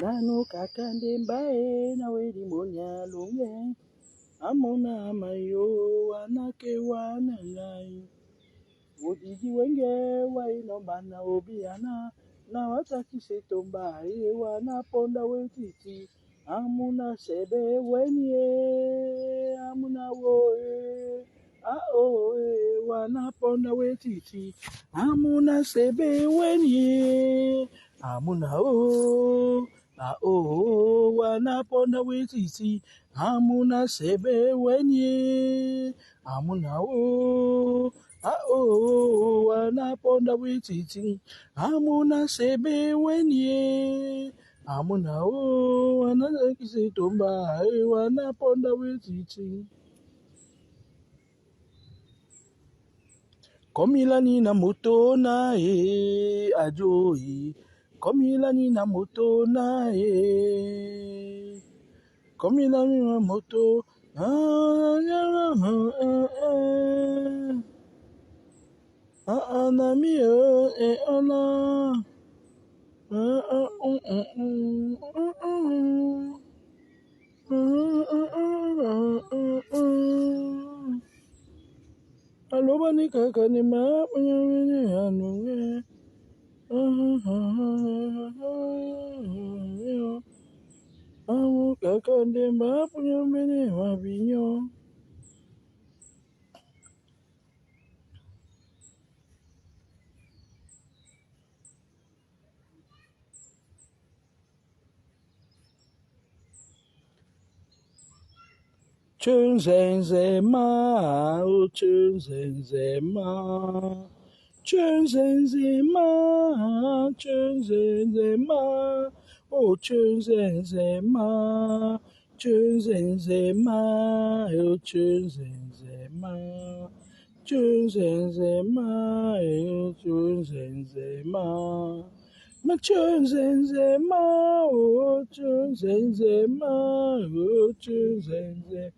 Nano kakande mbae na wedi monya lunge. Amona mayo wanake wanangai. Odidi wenge waino bana obiana. Na wataki setomba wana ponda wetiti. Amuna sebe wenye. Amuna woe. Aoe wana ponda wetiti. Amuna sebe wenye. Amuna o. Aoe wana ponda wetiti. Amuna sebe wenye. Amuna o. Aoe wana ponda wetiti. Amuna sebe wenye. Amuna o. Wana kise tomba wana ponda wetiti. Komilani na moto na ajoyi. Komilani na moto na Komilani na moto Nami ona Aloba ni kaka ni ma anuwe. Amu kaka ni ma mabinyo. Chunzenzema, oh chunzenzema. Chunzenzema, chunzenzema. Oh chunzenzema. Chunzenzema, oh chunzenzema. Chunzenzema, oh chunzenzema. Ma chunzenzema, oh chunzenzema, oh chunzenzema.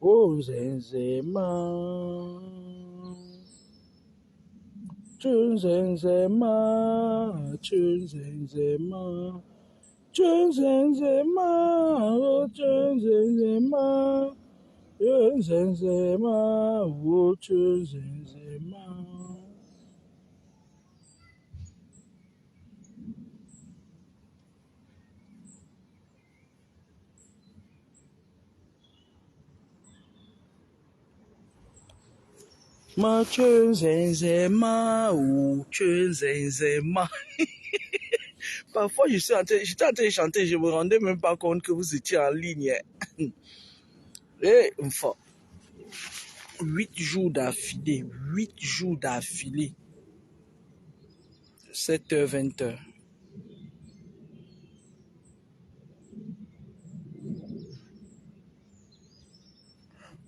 Oh Zenzema, Chunzenzema, Chunzenzema, Chunzenzema, oh Chunzenzema, Chunzenzema, oh Chunzenzema. Ma Chunzenzema, ou Chunzenzema. Parfois, j'étais en train de chanter, je me rendais même pas compte que vous étiez en ligne. Et enfin, 8 jours d'affilée, 7h, 20h.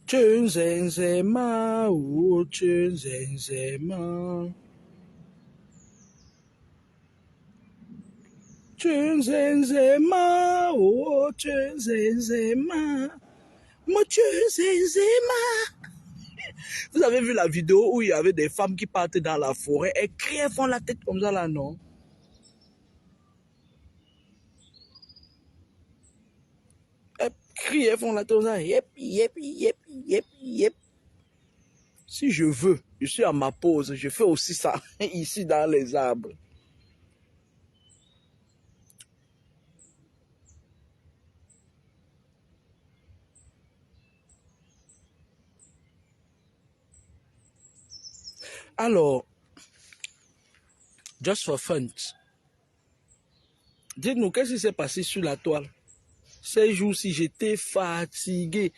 Chunzenzema, oh Chunzenzema. Chunzenzema, oh Chunzenzema. Mon Chunzenzema. Vous avez vu la vidéo où il y avait des femmes qui partent dans la forêt et crient, elles font la tête comme ça là, non? Elles crient, elles font la tête comme ça. Yep, yep, yep, yep, yep. Si je veux, je suis à ma pause, je fais aussi ça ici dans les arbres. Alors, just for fun, dites-nous qu'est-ce qui s'est passé sur la toile. Ces jours-ci, j'étais fatigué.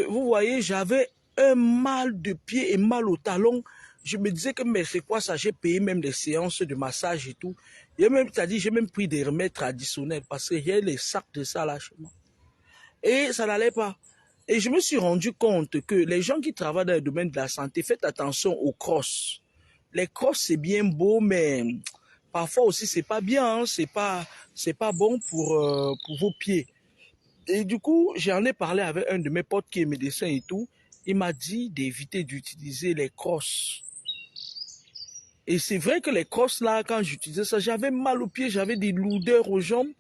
Vous voyez, j'avais un mal de pied et mal au talon. Je me disais que mais c'est quoi ça? J'ai payé même des séances de massage et tout. J'ai même pris des remèdes traditionnels parce qu'il y a les sacs de ça là chez moi. Et ça n'allait pas. Et je me suis rendu compte que les gens qui travaillent dans le domaine de la santé, faites attention aux crosses. Les crosses, c'est bien beau, mais parfois aussi, c'est pas bien. Hein, c'est pas bon pour vos pieds. Et du coup, j'en ai parlé avec un de mes potes qui est médecin et tout. Il m'a dit d'éviter d'utiliser les crosses. Et c'est vrai que les crosses là, quand j'utilisais ça, j'avais mal aux pieds, j'avais des lourdeurs aux jambes.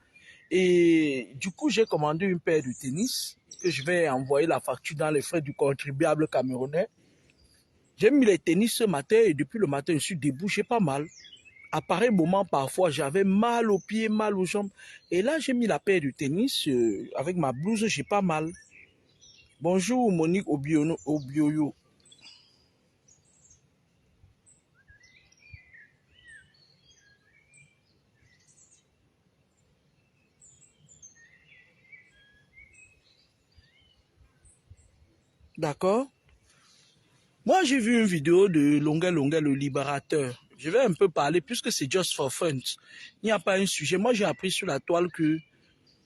Et du coup, j'ai commandé une paire de tennis que je vais envoyer la facture dans les frais du contribuable camerounais. J'ai mis les tennis ce matin et depuis le matin, je suis debout, j'ai pas mal. À pareil moment, parfois, j'avais mal aux pieds, mal aux jambes. Et là, j'ai mis la paire de tennis avec ma blouse, j'ai pas mal. Bonjour, Monique Obioyo. D'accord? Moi, j'ai vu une vidéo de Longuet le libérateur. Je vais un peu parler puisque c'est just for fun. Il n'y a pas un sujet. Moi, j'ai appris sur la toile que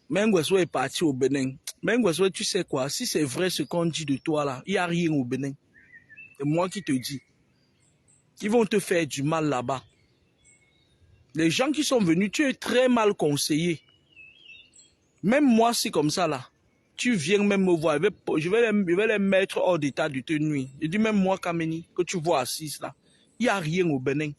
Mengweso est parti au Bénin. Mengweso, tu sais quoi? Si c'est vrai ce qu'on dit de toi là, il n'y a rien au Bénin. C'est moi qui te dis. Ils vont te faire du mal là-bas. Les gens qui sont venus, tu es très mal conseillé. Même moi, c'est comme ça là. Tu viens même me voir, je vais les mettre hors d'état de tenue. Je dis même moi, Kameni, que tu vois assise là, il n'y a rien au Bénin.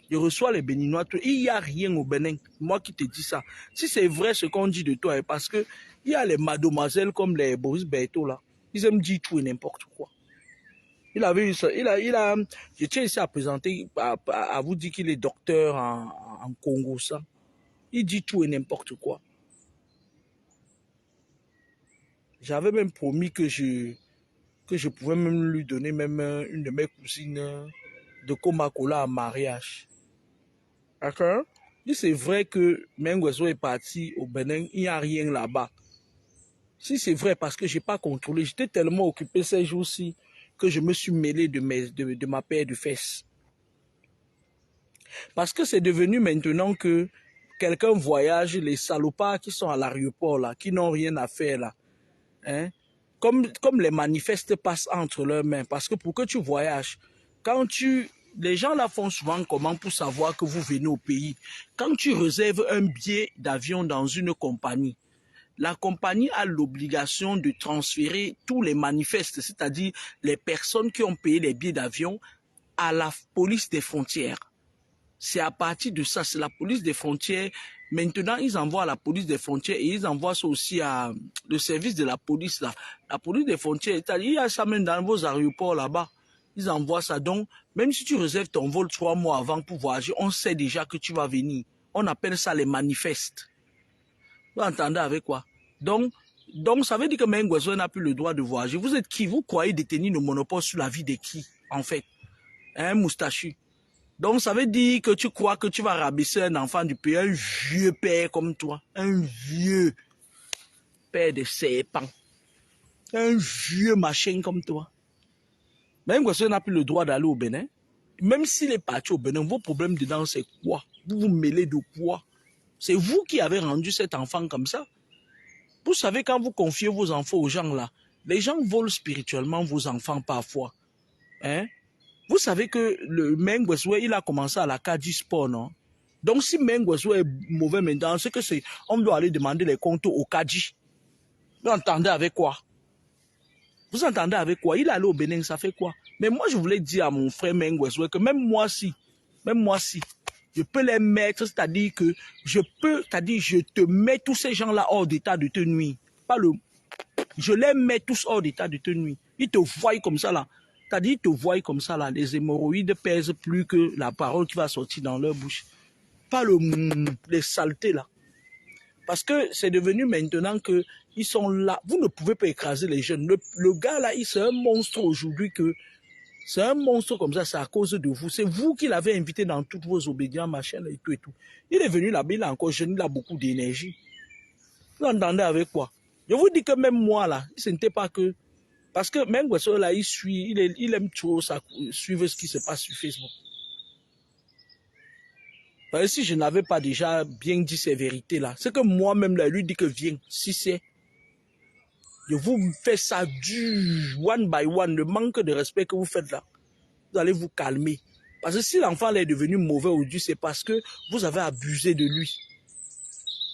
Je reçois les Béninois, il n'y a rien au Bénin. Moi qui te dis ça. Si c'est vrai ce qu'on dit de toi, parce que il y a les mademoiselles comme les Boris Berthaud là, ils aiment dire tout et n'importe quoi. Il avait eu ça, je tiens ici à présenter, à vous dire qu'il est docteur en Congo, ça. Il dit tout et n'importe quoi. J'avais même promis que je pouvais même lui donner même une de mes cousines de Komakola en mariage. D'accord? Si c'est vrai que Mengweso est parti au Bénin, il n'y a rien là-bas. Si c'est vrai, parce que je n'ai pas contrôlé, j'étais tellement occupé ces jours-ci que je me suis mêlé de ma paire de fesses. Parce que c'est devenu maintenant que quelqu'un voyage, les salopards qui sont à l'aéroport, là, qui n'ont rien à faire là, hein? Comme les manifestes passent entre leurs mains, parce que pour que tu voyages, les gens là font souvent comment pour savoir que vous venez au pays. Quand tu réserves un billet d'avion dans une compagnie, la compagnie a l'obligation de transférer tous les manifestes, c'est-à-dire les personnes qui ont payé les billets d'avion, à la police des frontières. C'est à partir de ça, c'est la police des frontières. Maintenant, ils envoient à la police des frontières et ils envoient ça aussi à le service de la police là. La police des frontières, c'est-à-dire il y a ça même dans vos aéroports là-bas. Ils envoient ça. Donc, même si tu réserves ton vol 3 mois avant pour voyager, on sait déjà que tu vas venir. On appelle ça les manifestes. Vous entendez avec quoi? Donc, ça veut dire que Mengweso n'a plus le droit de voyager. Vous êtes qui? Vous croyez détenir le monopole sur la vie de qui, en fait? Un moustachu. Donc, ça veut dire que tu crois que tu vas rabaisser un enfant du pays, un vieux père comme toi, un vieux père de serpent, un vieux machin comme toi. Même que n'a plus le droit d'aller au Bénin, même s'il est parti au Bénin, vos problèmes dedans, c'est quoi? Vous vous mêlez de quoi? C'est vous qui avez rendu cet enfant comme ça. Vous savez, quand vous confiez vos enfants aux gens là, les gens volent spirituellement vos enfants parfois. Hein? Vous savez que le Mengweso, il a commencé à la Kadi Sport, non? Donc, si Mengweso est mauvais maintenant, c'est que c'est, on doit aller demander les comptes au Kadi. Vous entendez avec quoi? Vous entendez avec quoi? Il est allé au Bénin, ça fait quoi? Mais moi, je voulais dire à mon frère Mengweso que même moi, si, je peux les mettre, c'est-à-dire que je te mets tous ces gens-là hors d'état de tenue. Je les mets tous hors d'état de tenue. Ils te voient comme ça, là. C'est-à-dire, ils te voient comme ça, là. Les hémorroïdes pèsent plus que la parole qui va sortir dans leur bouche. Pas les saletés, là. Parce que c'est devenu maintenant que ils sont là. Vous ne pouvez pas écraser les jeunes. Le gars, là, c'est un monstre aujourd'hui que... C'est un monstre comme ça, c'est à cause de vous. C'est vous qui l'avez invité dans toutes vos obédiences, machin, et tout et tout. Il est venu là-bas, il est encore jeune, il a beaucoup d'énergie. Vous entendez avec quoi? Je vous dis que même moi, là, ce n'était pas que... Parce que même Mengweso, là, il aime trop suivre ce qui se passe sur Facebook. Parce que si je n'avais pas déjà bien dit ces vérités-là, c'est que moi-même, là, lui dit que viens, si c'est... Je vous fais ça du one by one, le manque de respect que vous faites là. Vous allez vous calmer. Parce que si l'enfant est devenu mauvais aujourd'hui, c'est parce que vous avez abusé de lui.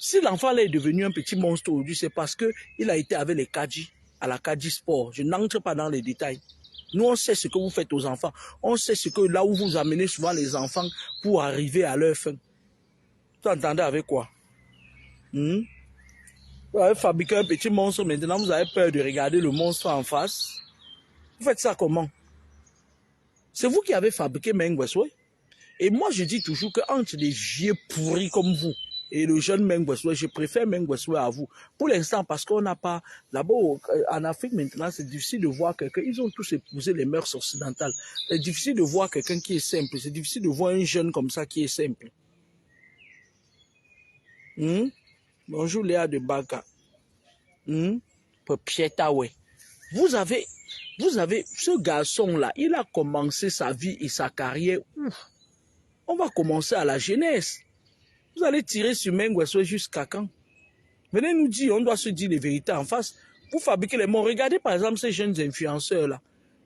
Si l'enfant est devenu un petit monstre aujourd'hui, c'est parce qu'il a été avec les Kadi, à la Kadi Sport. Je n'entre pas dans les détails. Nous, on sait ce que vous faites aux enfants. On sait ce que là où vous amenez souvent les enfants pour arriver à leur fin. Vous entendez avec quoi? Hmm? Vous avez fabriqué un petit monstre, maintenant vous avez peur de regarder le monstre en face. Vous faites ça comment? C'est vous qui avez fabriqué Meng Wesway. Et moi, je dis toujours qu'entre des vieux pourris comme vous et le jeune Meng Wesway, je préfère Meng Wesway à vous. Pour l'instant, parce qu'on n'a pas... D'abord, en Afrique, maintenant, c'est difficile de voir quelqu'un. Ils ont tous épousé les mœurs occidentales. C'est difficile de voir quelqu'un qui est simple. C'est difficile de voir un jeune comme ça qui est simple. Bonjour Léa de Baka. Pietawe. Vous avez, ce garçon-là, il a commencé sa vie et sa carrière. On va commencer à la jeunesse. Vous allez tirer sur Meng Wesway jusqu'à quand? Venez nous dire, on doit se dire les vérités en face. Vous fabriquez les mots. Regardez par exemple ces jeunes influenceurs-là.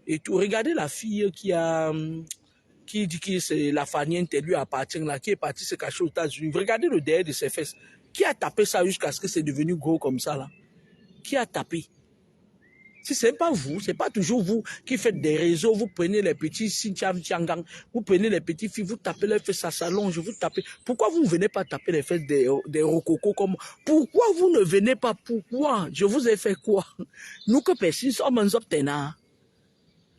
Et tout. Regardez la fille qui dit que c'est la faniente, lui appartient là, qui est partie se cacher aux États-Unis. Regardez le derrière de ses fesses. Qui a tapé ça jusqu'à ce que c'est devenu gros comme ça là? Qui a tapé? Si ce n'est pas vous, ce n'est pas toujours vous qui faites des réseaux, vous prenez les petits Xinjiang, vous prenez les petites filles, vous tapez les fesses, ça s'allonge, vous tapez. Pourquoi vous ne venez pas taper les fesses des rococos comme... Pourquoi vous ne venez pas? Pourquoi? Je vous ai fait quoi? Nous que personne sommes en obtenant.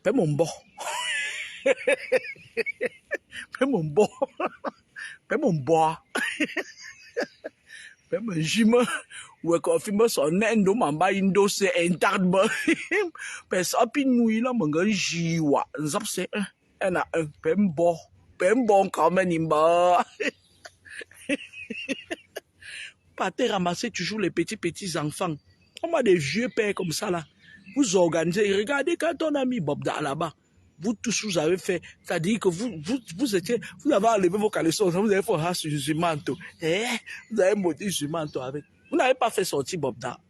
Fais mon bon. Fais mon bon. Fais mon bois. Fais mon gym. Ouais, quand film son endo mamba indo c'est interne ba. Pes api nui la manga jiwa. Nzap c'est un à un. Pembo comme un imba. Partez ramasser toujours les petits enfants. On a des vieux pères comme ça là. Vous organisez. Regardez quand on a mis Bob là-bas. Vous tous vous avez fait. C'est-à-dire que vous avez enlevé vos caleçons. Vous avez fait un sur le manteau. Vous avez monté sur le manteau avec. Vous n'avez pas fait sortir Bob Da.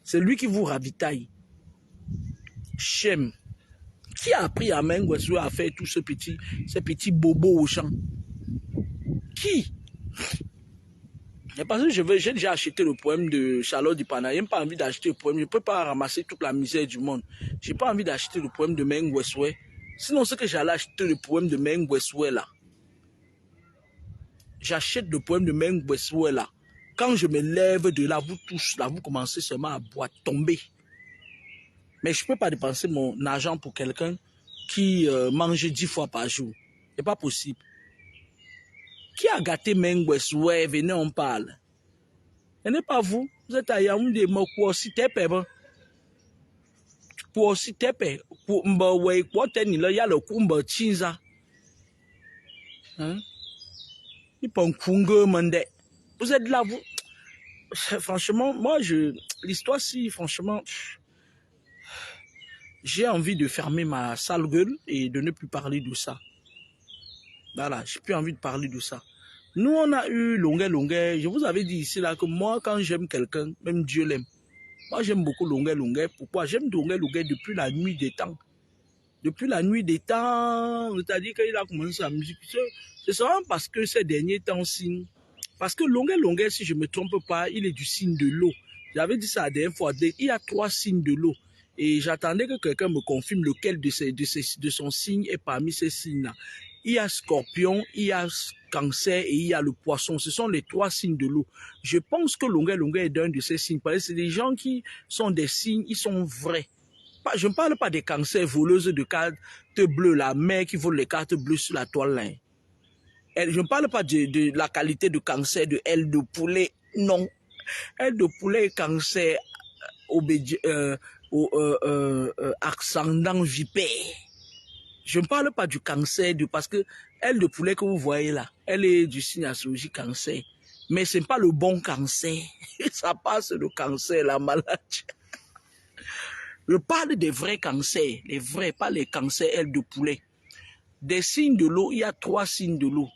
C'est lui qui vous ravitaille. Chem. Qui a appris à Meng Wesway à faire tous ces petits bobos au champ? Qui? Et parce que j'ai déjà acheté le poème de Charlotte Dipana. Je n'ai pas envie d'acheter le poème. Je ne peux pas ramasser toute la misère du monde. Je n'ai pas envie d'acheter le poème de Meng Wesway. Sinon, c'est que j'allais acheter le poème de Meng Wesway là. J'achète le poème de Meng Wesway là. Quand je me lève de là, vous tous là, vous commencez seulement à boire, tomber. Mais je ne peux pas dépenser mon argent pour quelqu'un qui mange 10 fois par jour. Ce n'est pas possible. Qui a gâté Meng Wesway? Venez, on parle. Ce n'est pas vous. Vous êtes à Yaoundé, mais pour citer Peba. Pour citer Peba. Pour Mbawe, pour tenir là, il y a le Kumba Chinza. Il peut en Kunga Mande. Vous êtes là, vous. Franchement, moi, l'histoire, si, franchement, j'ai envie de fermer ma sale gueule et de ne plus parler de ça. Voilà, j'ai plus envie de parler de ça. Nous, on a eu longuet. Je vous avais dit ici là que moi, quand j'aime quelqu'un, même Dieu l'aime. Moi, j'aime beaucoup longuet. Pourquoi? J'aime longuet depuis la nuit des temps. Depuis la nuit des temps, c'est-à-dire qu'il a commencé sa musique. C'est seulement parce que ces derniers temps, parce que longuet, si je ne me trompe pas, il est du signe de l'eau. J'avais dit ça la dernière fois. Il y a 3 signes de l'eau. Et j'attendais que quelqu'un me confirme lequel de son signe est parmi ces signes-là. Il y a Scorpion, il y a Cancer et il y a le Poisson. Ce sont les 3 signes de l'eau. Je pense que longuet est d'un de ces signes. Parce que c'est des gens qui sont des signes, ils sont vrais. Je ne parle pas des cancers voleuses de cartes bleues, la mère qui vole les cartes bleues sur la toile. Là. Je ne parle pas de la qualité de cancer de aile de poulet. Non. Aile de poulet et cancer ascendant vipère. Je ne parle pas du cancer, parce que aile de poulet que vous voyez là, elle est du signe astrologie cancer. Mais ce n'est pas le bon cancer. Ça passe le cancer, la maladie. Je parle des vrais cancers, les vrais, pas les cancers aile de poulet. Des signes de l'eau, il y a 3 signes de l'eau.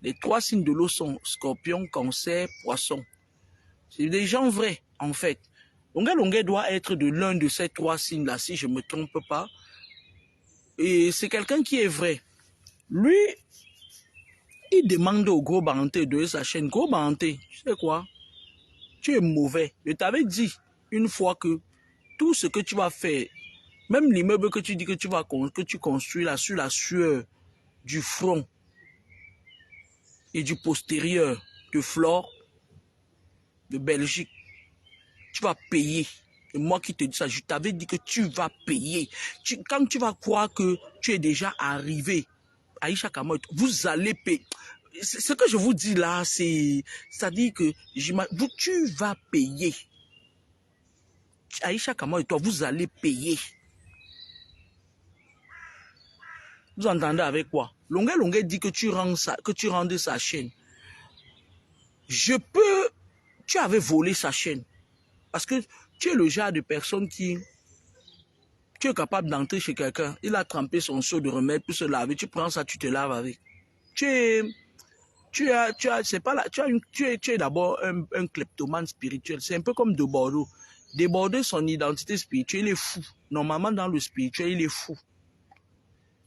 Les 3 signes de l'eau sont Scorpion, Cancer, Poisson. C'est des gens vrais, en fait. Longuet doit être de l'un de ces 3 signes-là, si je ne me trompe pas. Et c'est quelqu'un qui est vrai. Lui, il demande au Gros Banté de sa chaîne. Gros Banté, tu sais quoi? Tu es mauvais. Je t'avais dit une fois que tout ce que tu vas faire, même l'immeuble que tu dis que tu construis là sur la sueur du front et du postérieur de Flore, de Belgique. Tu vas payer. Et moi qui te dis ça, je t'avais dit que tu vas payer. Quand tu vas croire que tu es déjà arrivé, Aïcha Kamoy, vous allez payer. Ce que je vous dis là, c'est-à-dire que tu vas payer. Aïcha Kamoy et toi, vous allez payer. Vous entendez avec quoi? Longuet dit que tu rendais sa chaîne. Tu avais volé sa chaîne. Parce que tu es le genre de personne qui... Tu es capable d'entrer chez quelqu'un, il a trempé son seau de remède pour se laver, tu prends ça, tu te laves avec. Tu es d'abord un kleptomane spirituel. C'est un peu comme de Bordeaux. Déborder son identité spirituelle, il est fou. Normalement, dans le spirituel, il est fou.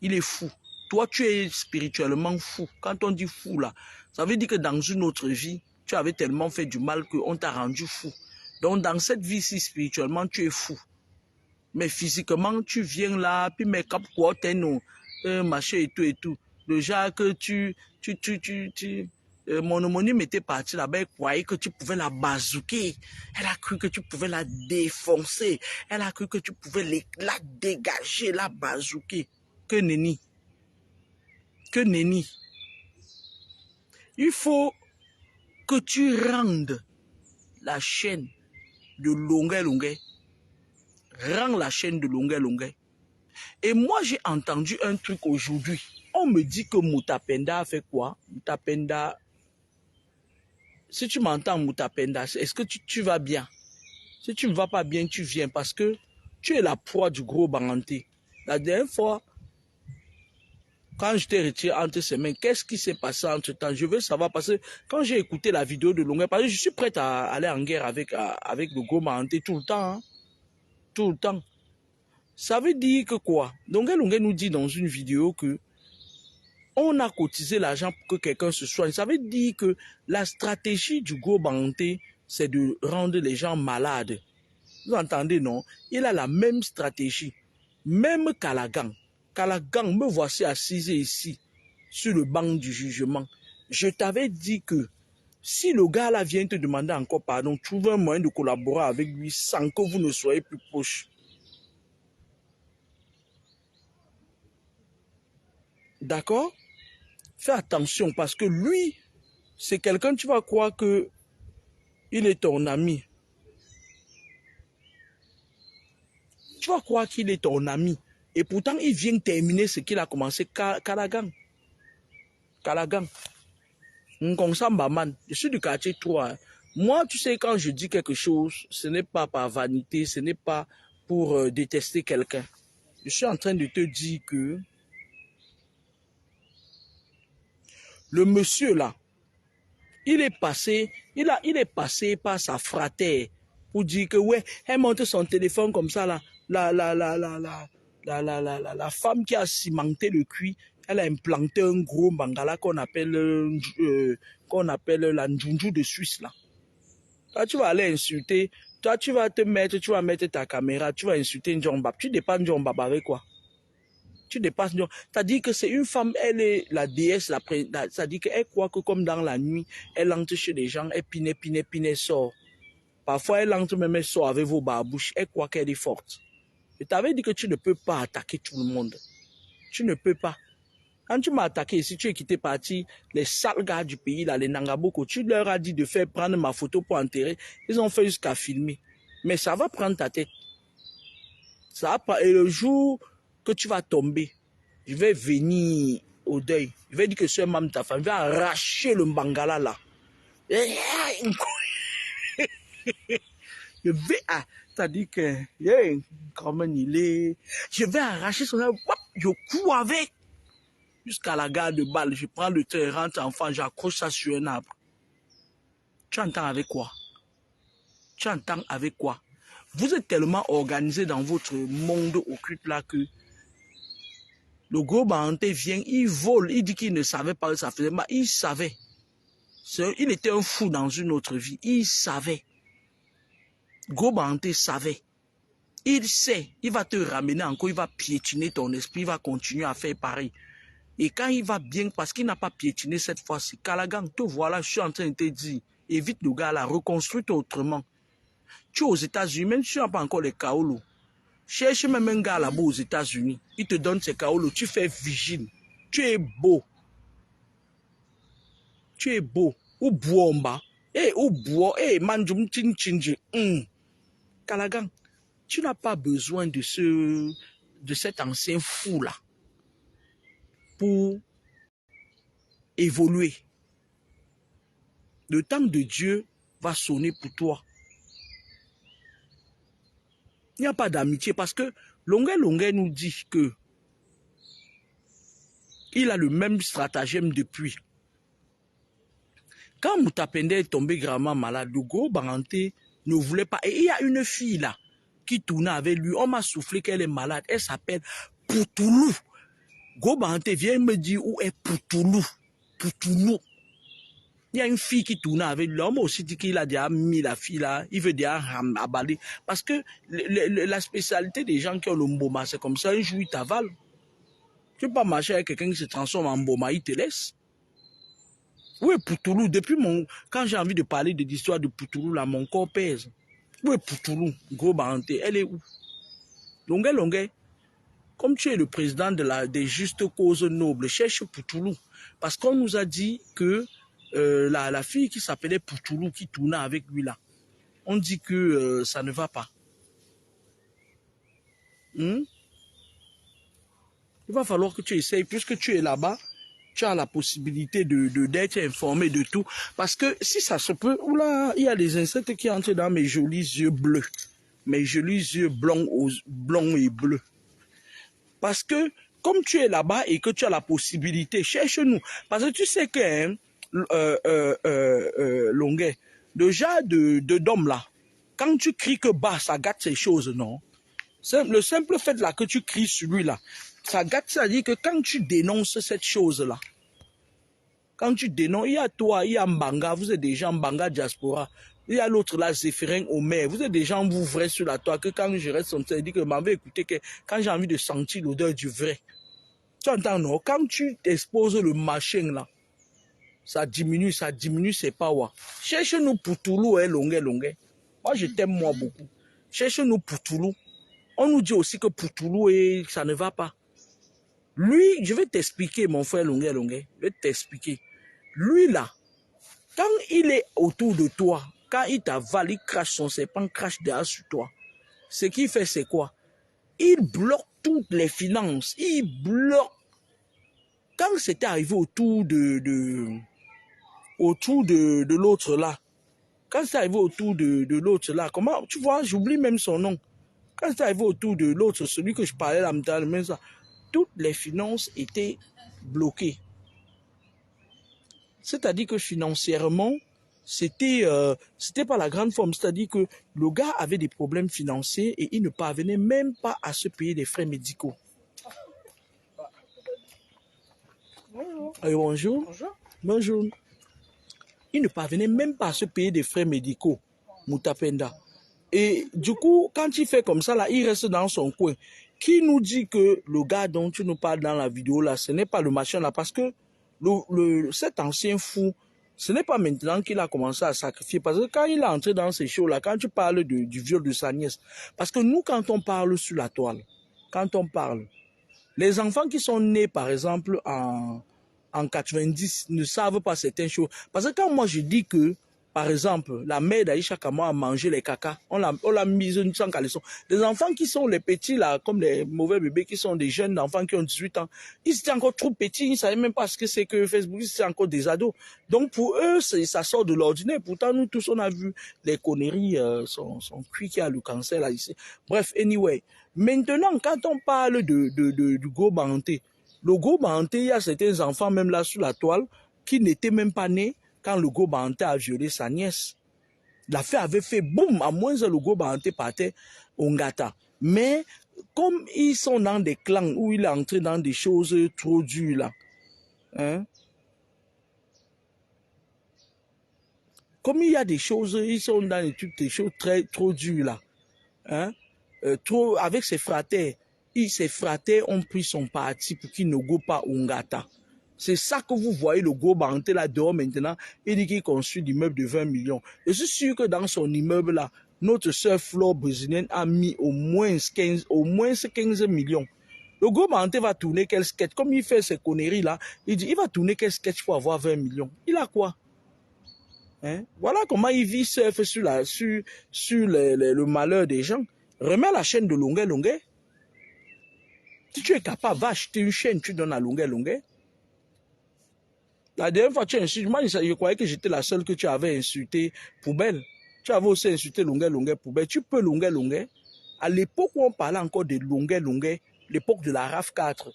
Il est fou. Toi, tu es spirituellement fou. Quand on dit fou, là, ça veut dire que dans une autre vie, tu avais tellement fait du mal qu'on t'a rendu fou. Donc, dans cette vie-ci, spirituellement, tu es fou. Mais physiquement, tu viens là, puis mais cap quoi, t'es non, machin et tout et tout. Déjà que mon homonyme était parti là-bas, elle croyait que tu pouvais la bazooker. Elle a cru que tu pouvais la défoncer. Elle a cru que tu pouvais la dégager, la bazooker. Que nenni. Que nenni. Il faut que tu rendes la chaîne de Longuet. Rends la chaîne de Longuet. Et moi, j'ai entendu un truc aujourd'hui. On me dit que Moutapenda a fait quoi? Moutapenda, si tu m'entends Moutapenda, est-ce que tu vas bien? Si tu ne vas pas bien, tu viens parce que tu es la proie du gros Banganté. La dernière fois, quand je t'ai retiré entre ses mains, qu'est-ce qui s'est passé entre temps? Je veux savoir parce que quand j'ai écouté la vidéo de Longuet, parce que je suis prêt à aller en guerre avec le gros Banganté tout le temps. Hein? Tout le temps. Ça veut dire que quoi? Longuet nous dit dans une vidéo que on a cotisé l'argent pour que quelqu'un se soigne. Ça veut dire que la stratégie du gros Banganté, c'est de rendre les gens malades. Vous entendez, non? Il a la même stratégie. Même Kalagang. Kalagang, me voici assise ici, sur le banc du jugement. Je t'avais dit que si le gars là vient te demander encore pardon, trouve un moyen de collaborer avec lui sans que vous ne soyez plus proches. D'accord? Fais attention parce que lui, c'est quelqu'un, tu vas croire que il est ton ami. Tu vas croire qu'il est ton ami. Et pourtant, il vient terminer ce qu'il a commencé. Kalagang. Nkongsambaman. Je suis du quartier 3. Moi, tu sais, quand je dis quelque chose, ce n'est pas par vanité, ce n'est pas pour détester quelqu'un. Je suis en train de te dire que le monsieur là, il est passé par sa fratère pour dire que ouais, elle monte son téléphone comme ça là, la femme qui a cimenté le cuir, elle a implanté un gros mangala qu'on appelle la Njunju de Suisse là. Toi tu vas aller insulter, toi tu vas mettre ta caméra, tu vas insulter Ndjomba. Tu dépasses Ndjomba avec quoi? Tu dépasses. C'est-à-dire que c'est une femme, elle est la déesse, c'est-à-dire qu'elle croit que comme dans la nuit, elle entre chez les gens, elle pine, sort. Parfois, elle entre même, elle sort avec vos barbouches, elle croit qu'elle est forte. Je t'avais dit que tu ne peux pas attaquer tout le monde. Tu ne peux pas. Quand tu m'as attaqué ici, tu es quitté parti, les sales gars du pays, là, les Nangaboko, tu leur as dit de faire prendre ma photo pour enterrer. Ils ont fait jusqu'à filmer. Mais ça va prendre ta tête. Ça va pas. Et le jour que tu vas tomber, je vais venir au deuil. Je vais dire que c'est même ta femme. Je vais arracher le mbangala là. Je vais, c'est-à-dire que, comment il est, je vais arracher son arbre, je cours avec, jusqu'à la gare de Bâle. Je prends le train, rentre enfant, j'accroche ça sur un arbre. Tu entends avec quoi? Tu entends avec quoi? Vous êtes tellement organisé dans votre monde occulte là que le gros Banganté vient, il vole, il dit qu'il ne savait pas que ça faisait mal. Il savait. Il était un fou dans une autre vie. Il savait. Gros Banganté savait. Il sait. Il va te ramener encore, il va piétiner ton esprit, il va continuer à faire pareil. Et quand il va bien, parce qu'il n'a pas piétiné cette fois-ci, Kalagang, te voilà, je suis en train de te dire, évite le gars là, reconstruis autrement. Tu es aux États-Unis, même si tu n'as pas encore les kaolo. Cherche même un gars là-bas aux États-Unis. Il te donne ses kaolo. Tu fais vigile. Tu es beau. Tu es beau. Ou boomba. Ou bois. Manjum chin chinji. Kalagan, tu n'as pas besoin de cet ancien fou là pour évoluer. Le temps de Dieu va sonner pour toi. Il n'y a pas d'amitié parce que Longuet nous dit que il a le même stratagème depuis. Quand Moutapende est tombé gravement malade, le gros Baranté ne voulait pas. Et il y a une fille là qui tournait avec lui. On m'a soufflé qu'elle est malade. Elle s'appelle Poutoulou. Gros Baranté vient me dire où est Poutoulou. Poutoulou. Il y a une fille qui tournait avec lui. On m'a aussi dit qu'il a déjà mis la fille là. Il veut déjà abaler. Parce que la spécialité des gens qui ont le mboma, c'est comme ça. Un jour, il t'avale. Tu ne peux pas marcher avec quelqu'un qui se transforme en mboma, il te laisse. Où est Poutoulou? Depuis quand j'ai envie de parler de l'histoire de Poutoulou, là, mon corps pèse. Où est Poutoulou? Gros Baranté, elle est où? Longuet, comme tu es le président des justes causes nobles, cherche Poutoulou. Parce qu'on nous a dit que la fille qui s'appelait Poutoulou, qui tournait avec lui là, on dit que ça ne va pas. Il va falloir que tu essayes, puisque tu es là-bas, tu as la possibilité d'être informé de tout. Parce que si ça se peut, oula, il y a des insectes qui entrent dans mes jolis yeux bleus. Mes jolis yeux blonds et bleus. Parce que comme tu es là-bas et que tu as la possibilité, cherche-nous. Parce que tu sais que Longuet, le genre d'homme là, quand tu cries que bas, ça gâte ces choses, non? Le simple fait là que tu cries sur lui là, ça gâte, ça dit que quand tu dénonces cette chose là, quand tu dénonces, il y a toi, il y a Mbanga, vous êtes des gens Mbanga diaspora, il y a l'autre là, Zéphirin Omer, vous êtes des gens vous vrai sur la toile, que quand je reste comme ça, il dit que m'avait écouté que quand j'ai envie de sentir l'odeur du vrai. Tu entends non? Quand tu exposes le machin là, ça diminue, c'est pas wa. Cherche-nous Poutoulou, Longuet. Moi je t'aime moi beaucoup. Cherche-nous Poutoulou. On nous dit aussi que Poutoulou, ça ne va pas. Lui, je vais t'expliquer, mon frère Longuet. Je vais t'expliquer. Lui, là, quand il est autour de toi, quand il t'avale, il crache son serpent, crache derrière sur toi. Ce qu'il fait, c'est quoi? Il bloque toutes les finances. Il bloque. Quand c'était arrivé autour de l'autre là, quand c'est arrivé autour de l'autre là, comment, tu vois, j'oublie même son nom. Quand c'est arrivé autour de l'autre, celui que je parlais là, même ça, toutes les finances étaient bloquées. C'est-à-dire que financièrement, c'était pas la grande forme. C'est-à-dire que le gars avait des problèmes financiers et il ne parvenait même pas à se payer des frais médicaux. Bonjour. Bonjour. Bonjour. Il ne parvenait même pas à se payer des frais médicaux, Moutapenda. Et du coup, quand il fait comme ça, là, il reste dans son coin. Qui nous dit que le gars dont tu nous parles dans la vidéo, là, ce n'est pas le machin, là, parce que cet ancien fou, ce n'est pas maintenant qu'il a commencé à sacrifier. Parce que quand il est entré dans ces shows-là, quand tu parles du viol de sa nièce, parce que nous, quand on parle sur la toile, quand on parle, les enfants qui sont nés, par exemple, en 90, ne savent pas certaines choses. Parce que quand moi, je dis que, par exemple, la mère d'Aïcha Kama a mangé les caca, on l'a mise sans caleçon. Les enfants qui sont les petits, là, comme les mauvais bébés, qui sont des jeunes enfants qui ont 18 ans, ils étaient encore trop petits, ils ne savaient même pas ce que c'est que Facebook, ils étaient encore des ados. Donc, pour eux, ça sort de l'ordinaire. Pourtant, nous tous, on a vu les conneries, son cuit qui a le cancer, là, ici. Bref, anyway. Maintenant, quand on parle du Go Baranté, le Go Baranté, il y a certains enfants, même là, sur la toile, qui n'étaient même pas nés quand le Go Baranté a violé sa nièce. L'affaire avait fait boum, à moins que le Go Baranté partait au Ngata. Mais comme ils sont dans des clans où il est entré dans des choses trop dures là, hein? Comme il y a des choses, ils sont dans des choses trop dures là, hein? Avec ses frères, ses frères ont pris son parti pour qu'il ne go pas au Ngata. C'est ça que vous voyez le gros Banté là dehors maintenant. Il dit qu'il construit l'immeuble de 20 millions. Je suis sûr que dans son immeuble là, notre sœur Flore brésilienne a mis au moins 15 millions. Le gros Banté va tourner quel sketch? Comme il fait ces conneries là, il dit il va tourner quel sketch pour avoir 20 millions. Il a quoi? Hein? Voilà comment il vit surfe sur le malheur des gens. Remets la chaîne de longueur. Si tu es capable, va acheter une chaîne, tu donnes à longueur. La dernière fois, tu as insulté. Moi, je croyais que j'étais la seule que tu avais insulté poubelle. Tu avais aussi insulté longueur poubelle. Tu peux longueur. À l'époque où on parlait encore de longueur, l'époque de la RAF 4.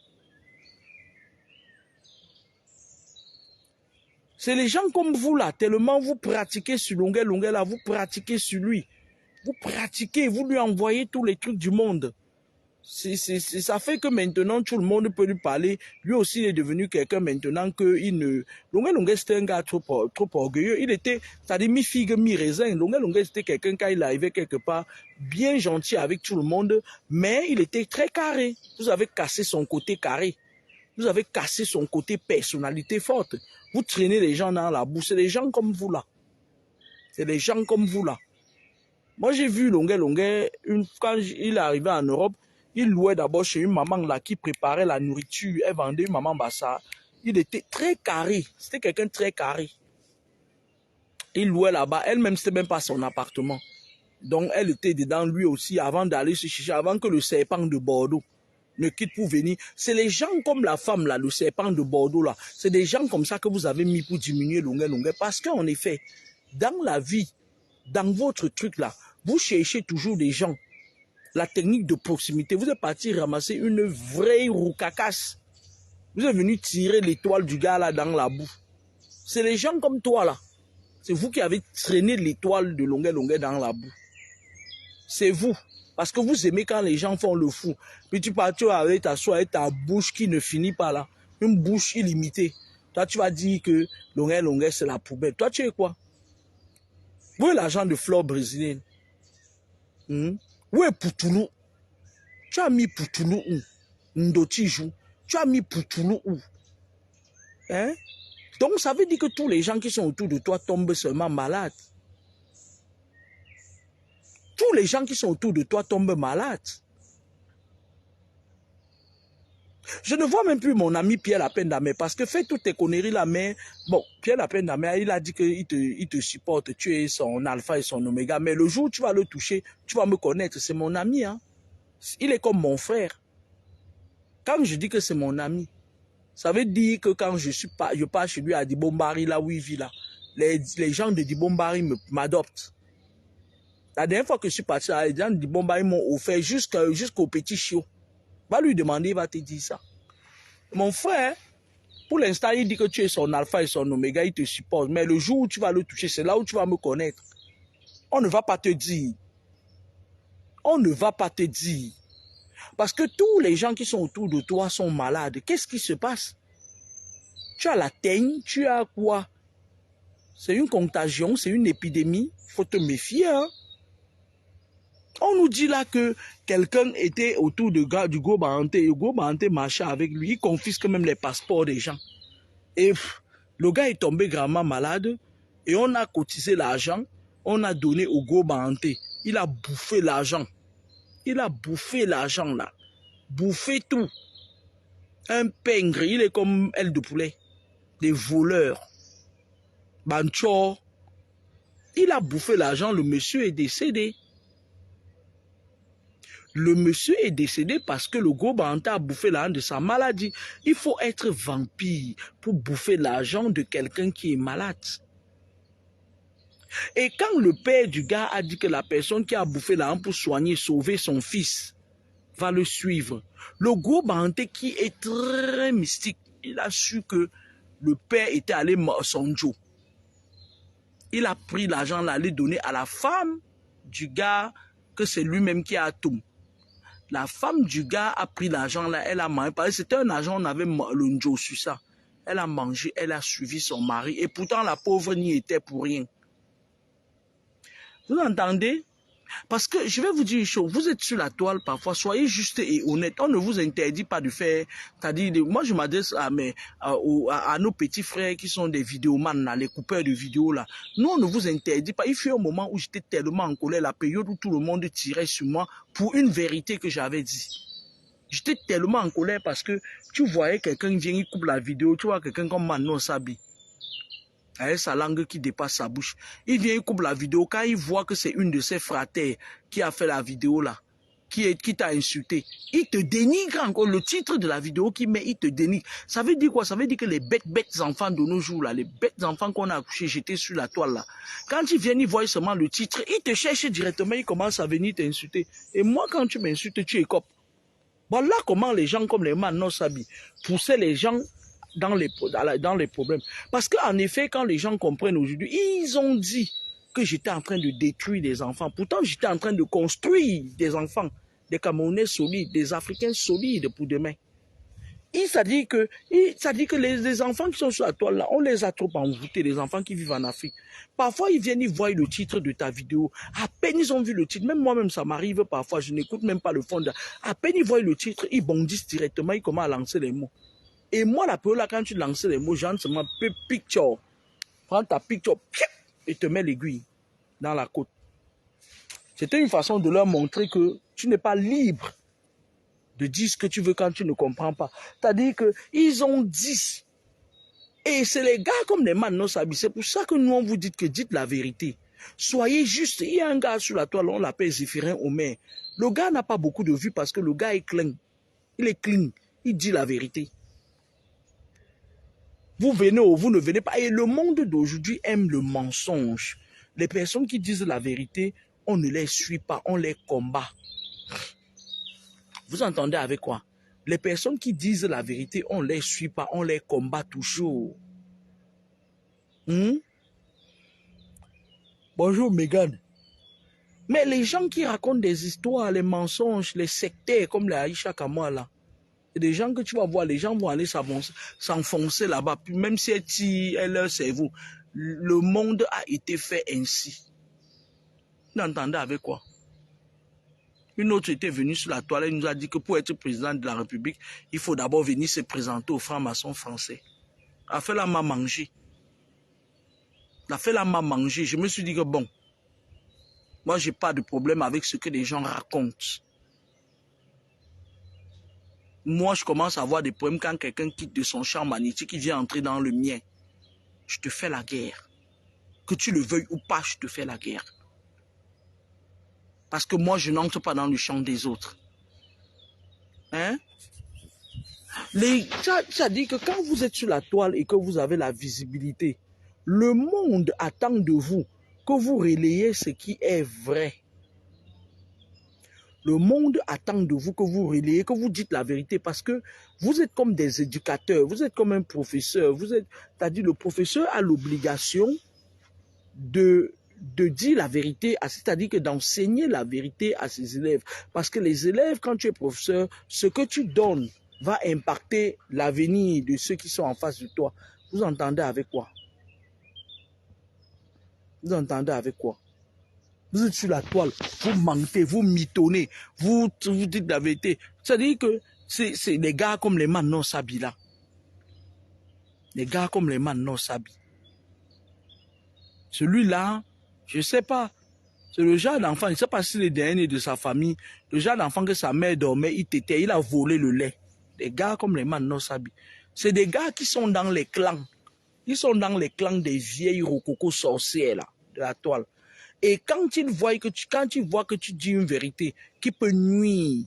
C'est les gens comme vous là, tellement vous pratiquez sur longueur là, vous pratiquez sur lui. Vous pratiquez, vous lui envoyez tous les trucs du monde. Ça fait que maintenant, tout le monde peut lui parler. Lui aussi, il est devenu quelqu'un maintenant qu'il ne... Longueur, c'était un gars trop orgueilleux. Il était, c'est-à-dire mi-figue, mi-raisin. Longueur, c'était quelqu'un, quand il arrivait quelque part, bien gentil avec tout le monde, mais il était très carré. Vous avez cassé son côté carré. Vous avez cassé son côté personnalité forte. Vous traînez les gens dans la boue. C'est des gens comme vous là. C'est des gens comme vous là. Moi, j'ai vu Longueur, quand il est arrivé en Europe, il louait d'abord chez une maman là qui préparait la nourriture. Elle vendait une maman bassa. Il était très carré. C'était quelqu'un de très carré. Il louait là-bas. Elle-même, c'était même pas son appartement. Donc, elle était dedans lui aussi avant d'aller se chercher, avant que le serpent de Bordeaux ne quitte pour venir. C'est les gens comme la femme là, le serpent de Bordeaux là. C'est des gens comme ça que vous avez mis pour diminuer longueur. Parce qu'en effet, dans la vie, dans votre truc là, vous cherchez toujours des gens. La technique de proximité, vous êtes parti ramasser une vraie roucacasse. Vous êtes venu tirer l'étoile du gars là dans la boue. C'est les gens comme toi là. C'est vous qui avez traîné l'étoile de longueur dans la boue. C'est vous. Parce que vous aimez quand les gens font le fou. Puis tu pars avec ta bouche qui ne finit pas là. Une bouche illimitée. Toi, tu vas dire que longueur, c'est la poubelle. Toi, tu es quoi? Où est l'argent de Flore brésilienne? Où est Poutoulou? Tu as mis Poutoulou où? Ndotijou. Tu as mis Poutoulou où? Hein? Donc, ça veut dire que tous les gens qui sont autour de toi tombent seulement malades. Tous les gens qui sont autour de toi tombent malades. Je ne vois même plus mon ami Pierre Lapendamé parce que fais toutes tes conneries là, mais bon, Pierre Lapendamé, il a dit qu'il te supporte, tu es son alpha et son oméga, mais le jour où tu vas le toucher, tu vas me connaître, c'est mon ami, hein. Il est comme mon frère. Quand je dis que c'est mon ami, ça veut dire que quand je pars chez lui à Dibombari, là où il vit là, les gens de Dibombari m'adoptent. La dernière fois que je suis parti là, les gens de Dibombari m'ont offert jusqu'au petit chiot. Va lui demander, il va te dire ça. Mon frère, pour l'instant, il dit que tu es son alpha et son oméga, il te supporte. Mais le jour où tu vas le toucher, c'est là où tu vas me connaître. On ne va pas te dire. On ne va pas te dire. Parce que tous les gens qui sont autour de toi sont malades. Qu'est-ce qui se passe? Tu as la teigne, tu as quoi? C'est une contagion, c'est une épidémie. Il faut te méfier, hein? On nous dit là que quelqu'un était autour du Go Banté. Le Go Banté marchait avec lui. Il confisque même les passeports des gens. Et le gars est tombé gravement malade. Et on a cotisé l'argent. On a donné au Go Banté. Il a bouffé l'argent. Il a bouffé l'argent là. Bouffé tout. Un pingre. Il est comme aile de poulet. Des voleurs. Banchor. Il a bouffé l'argent. Le monsieur est décédé. Le monsieur est décédé parce que le Go Banté a bouffé l'argent de sa maladie. Il faut être vampire pour bouffer l'argent de quelqu'un qui est malade. Et quand le père du gars a dit que la personne qui a bouffé l'argent pour soigner, sauver son fils, va le suivre, le Go Banté qui est très mystique, il a su que le père était allé Sonjo. Il a pris l'argent là, allé donner à la femme du gars que c'est lui-même qui a tout. La femme du gars a pris l'argent là, elle a mangé. Parce que c'était un argent, on avait le njo sur ça. Elle a mangé, elle a suivi son mari. Et pourtant, la pauvre n'y était pour rien. Vous entendez? Parce que je vais vous dire une chose, vous êtes sur la toile parfois, soyez juste et honnête. On ne vous interdit pas de faire, c'est-à-dire, moi je m'adresse à nos petits frères qui sont des vidéomans, là, les coupeurs de vidéos là. Nous on ne vous interdit pas. Il fut un moment où j'étais tellement en colère, la période où tout le monde tirait sur moi pour une vérité que j'avais dit. J'étais tellement en colère parce que tu voyais quelqu'un vient, il coupe la vidéo, tu vois quelqu'un comme Manon Sabi, avec sa langue qui dépasse sa bouche. Il vient, il coupe la vidéo. Quand il voit que c'est une de ses fraternes qui a fait la vidéo là, qui t'a insulté, il te dénigre encore. Le titre de la vidéo qu'il met, il te dénigre. Ça veut dire quoi? Ça veut dire que les bêtes enfants de nos jours là, les bêtes enfants qu'on a accouchés, j'étais sur la toile là. Quand ils viennent, ils voient seulement le titre, ils te cherchent directement, ils commencent à venir t'insulter. Et moi, quand tu m'insultes, tu écopes. Voilà comment les gens comme les Manon Sabi poussaient les gens dans les problèmes. Parce qu'en effet, quand les gens comprennent aujourd'hui, ils ont dit que j'étais en train de détruire des enfants. Pourtant, j'étais en train de construire des enfants, des Camerounais solides, des Africains solides pour demain. Ça dit que les enfants qui sont sur la toile là, on les a trop envoûtés, les enfants qui vivent en Afrique. Parfois, ils viennent, ils voient le titre de ta vidéo. À peine ils ont vu le titre, même moi-même, ça m'arrive parfois, je n'écoute même pas le fond. À peine ils voient le titre, ils bondissent directement, ils commencent à lancer les mots. Et moi, la période là, quand tu lances les mots, j'entends seulement picture. Prends ta picture et te mets l'aiguille dans la côte. C'était une façon de leur montrer que tu n'es pas libre de dire ce que tu veux quand tu ne comprends pas. C'est-à-dire qu'ils ont dit. Et c'est les gars comme les Manon Sabi. C'est pour ça que nous, on vous dit que dites la vérité. Soyez juste. Il y a un gars sur la toile, on l'appelle Zéphirin Omer. Le gars n'a pas beaucoup de vues parce que le gars est clean. Il est clean. Il dit la vérité. Vous venez ou vous ne venez pas. Et le monde d'aujourd'hui aime le mensonge. Les personnes qui disent la vérité, on ne les suit pas, on les combat. Vous entendez avec quoi? Les personnes qui disent la vérité, on ne les suit pas, on les combat toujours. Bonjour Mégane. Mais les gens qui racontent des histoires, les mensonges, les sectaires comme les Aïcha Kamoa là, c'est des gens que tu vas voir, les gens vont aller s'enfoncer là-bas. Puis même si elle leur cerveau, le monde a été fait ainsi. Vous entendez avec quoi? Une autre était venue sur la toile, elle nous a dit que pour être président de la République, il faut d'abord venir se présenter aux francs-maçons français. Elle a fait la main manger. Elle a fait la main manger. Je me suis dit que bon, moi je n'ai pas de problème avec ce que les gens racontent. Moi je commence à avoir des problèmes quand quelqu'un quitte de son champ magnétique, il vient entrer dans le mien. Je te fais la guerre. Que tu le veuilles ou pas, je te fais la guerre. Parce que moi, je n'entre pas dans le champ des autres. Hein? Ça dit que quand vous êtes sur la toile et que vous avez la visibilité, le monde attend de vous que vous relayez ce qui est vrai. Le monde attend de vous que vous relayez, que vous dites la vérité parce que vous êtes comme des éducateurs, vous êtes comme un professeur. C'est-à-dire le professeur a l'obligation de dire la vérité, c'est-à-dire que d'enseigner la vérité à ses élèves. Parce que les élèves, quand tu es professeur, ce que tu donnes va impacter l'avenir de ceux qui sont en face de toi. Vous entendez avec quoi? Vous entendez avec quoi? Vous êtes sur la toile, vous mentez, vous mitonnez, vous dites la vérité. C'est-à-dire que c'est des gars comme les Manon Sabi là. Les gars comme les Manon Sabi. Celui-là, je ne sais pas. C'est le genre d'enfant, je ne sais pas si c'est le dernier de sa famille, le genre d'enfant que sa mère dormait, il tétait, il a volé le lait. Des gars comme les Manon Sabi. C'est des gars qui sont dans les clans. Ils sont dans les clans des vieilles rococo sorcières là, de la toile. Et quand ils voient que tu dis une vérité qui peut nuire